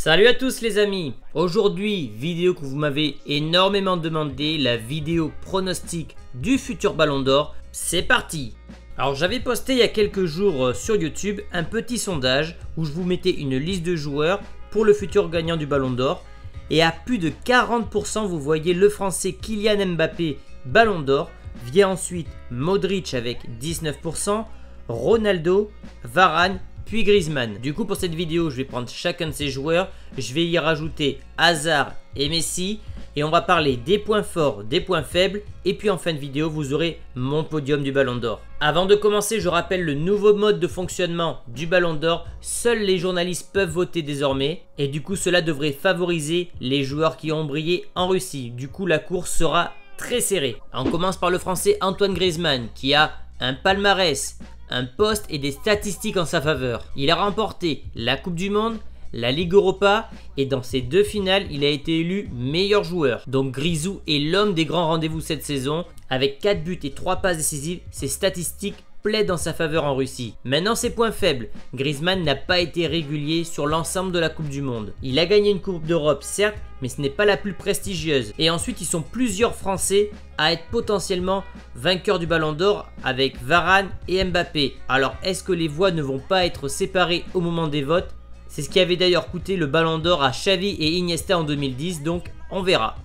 Salut à tous les amis. Aujourd'hui, vidéo que vous m'avez énormément demandé, la vidéo pronostic du futur Ballon d'Or. C'est parti. Alors j'avais posté il y a quelques jours sur YouTube un petit sondage où je vous mettais une liste de joueurs pour le futur gagnant du Ballon d'Or. Et à plus de 40%, vous voyez le français Kylian Mbappé Ballon d'Or. Vient ensuite Modric avec 19%, Ronaldo, Varane, puis Griezmann. Du coup pour cette vidéo je vais prendre chacun de ces joueurs, je vais y rajouter Hazard et Messi et on va parler des points forts, des points faibles et puis en fin de vidéo vous aurez mon podium du Ballon d'Or. Avant de commencer je rappelle le nouveau mode de fonctionnement du Ballon d'Or, seuls les journalistes peuvent voter désormais et du coup cela devrait favoriser les joueurs qui ont brillé en Russie. Du coup la course sera très serrée. On commence par le français Antoine Griezmann qui a un palmarès, un poste et des statistiques en sa faveur. Il a remporté la Coupe du Monde, la Ligue Europa et dans ses deux finales, il a été élu meilleur joueur. Donc Grisou est l'homme des grands rendez-vous cette saison. Avec 4 buts et 3 passes décisives, ses statistiques plaident en sa faveur en Russie. Maintenant ses points faibles. Griezmann n'a pas été régulier sur l'ensemble de la Coupe du Monde. Il a gagné une Coupe d'Europe certes, mais ce n'est pas la plus prestigieuse. Et ensuite ils sont plusieurs Français à être potentiellement vainqueurs du Ballon d'Or avec Varane et Mbappé. Alors est-ce que les voix ne vont pas être séparées au moment des votes? C'est ce qui avait d'ailleurs coûté le Ballon d'Or à Xavi et Iniesta en 2010, donc on verra.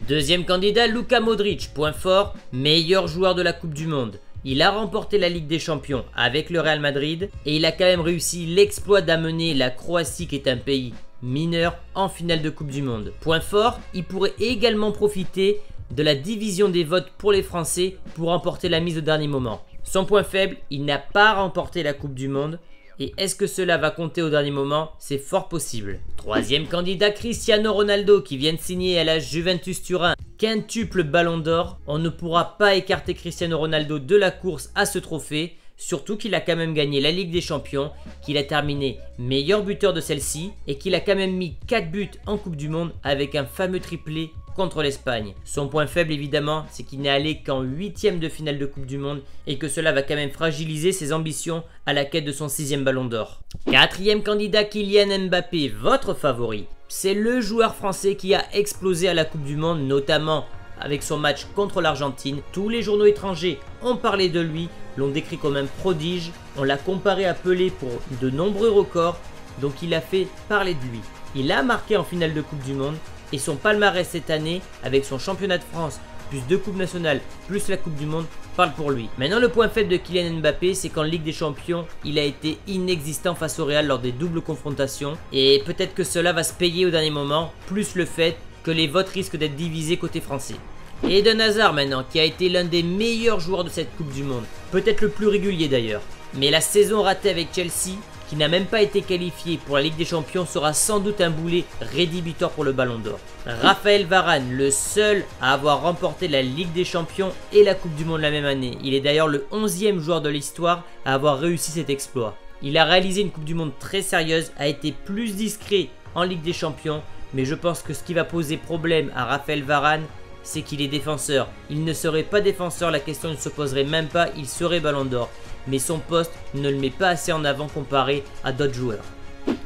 Deuxième candidat, Luka Modric, point fort, meilleur joueur de la Coupe du Monde. Il a remporté la Ligue des Champions avec le Real Madrid et il a quand même réussi l'exploit d'amener la Croatie, qui est un pays mineur, en finale de Coupe du Monde. Point fort, il pourrait également profiter de la division des votes pour les Français pour remporter la mise au dernier moment. Son point faible, il n'a pas remporté la Coupe du Monde. Et est-ce que cela va compter au dernier moment? C'est fort possible. Troisième candidat, Cristiano Ronaldo qui vient de signer à la Juventus Turin. Quintuple Ballon d'Or. On ne pourra pas écarter Cristiano Ronaldo de la course à ce trophée. Surtout qu'il a quand même gagné la Ligue des Champions, qu'il a terminé meilleur buteur de celle-ci et qu'il a quand même mis 4 buts en Coupe du Monde avec un fameux triplé contre l'Espagne. Son point faible évidemment, c'est qu'il n'est allé qu'en 8e de finale de Coupe du Monde et que cela va quand même fragiliser ses ambitions à la quête de son 6e Ballon d'Or. Quatrième candidat, Kylian Mbappé, votre favori. C'est le joueur français qui a explosé à la Coupe du Monde, notamment avec son match contre l'Argentine. Tous les journaux étrangers ont parlé de lui, l'ont décrit comme un prodige. On l'a comparé à Pelé pour de nombreux records, donc il a fait parler de lui. Il a marqué en finale de Coupe du Monde et son palmarès cette année, avec son championnat de France, plus 2 coupes nationales, plus la Coupe du Monde, parle pour lui. Maintenant le point faible de Kylian Mbappé, c'est qu'en Ligue des Champions, il a été inexistant face au Real lors des doubles confrontations. Et peut-être que cela va se payer au dernier moment, plus le fait que les votes risquent d'être divisés côté français. Et Eden Hazard maintenant, qui a été l'un des meilleurs joueurs de cette Coupe du Monde, peut-être le plus régulier d'ailleurs. Mais la saison ratée avec Chelsea, qui n'a même pas été qualifié pour la Ligue des Champions, sera sans doute un boulet rédhibitoire pour le Ballon d'Or. Raphaël Varane, le seul à avoir remporté la Ligue des Champions et la Coupe du Monde la même année. Il est d'ailleurs le 11e joueur de l'histoire à avoir réussi cet exploit. Il a réalisé une Coupe du Monde très sérieuse, a été plus discret en Ligue des Champions, mais je pense que ce qui va poser problème à Raphaël Varane, c'est qu'il est défenseur. Il ne serait pas défenseur, la question ne se poserait même pas, il serait Ballon d'Or. Mais son poste ne le met pas assez en avant comparé à d'autres joueurs.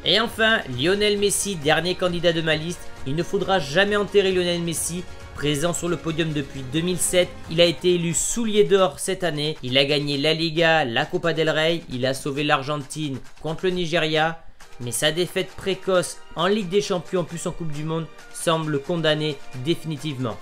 Et enfin, Lionel Messi, dernier candidat de ma liste. Il ne faudra jamais enterrer Lionel Messi, présent sur le podium depuis 2007. Il a été élu soulier d'or cette année. Il a gagné la Liga, la Copa del Rey. Il a sauvé l'Argentine contre le Nigeria. Mais sa défaite précoce en Ligue des Champions plus en Coupe du Monde semble condamnée définitivement.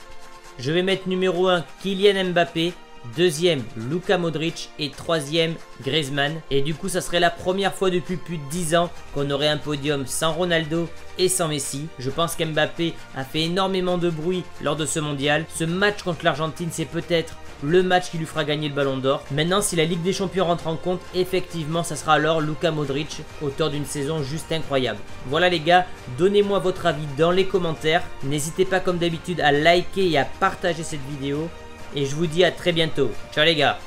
Je vais mettre numéro 1 Kylian Mbappé, deuxième Luka Modric et troisième Griezmann. Et du coup ça serait la première fois depuis plus de 10 ans qu'on aurait un podium sans Ronaldo et sans Messi. Je pense qu'Mbappé a fait énormément de bruit lors de ce mondial. Ce match contre l'Argentine, c'est peut-être le match qui lui fera gagner le Ballon d'Or. Maintenant si la Ligue des Champions rentre en compte, effectivement ça sera alors Luka Modric, auteur d'une saison juste incroyable. Voilà les gars, donnez-moi votre avis dans les commentaires. N'hésitez pas comme d'habitude à liker et à partager cette vidéo. Et je vous dis à très bientôt. Ciao les gars.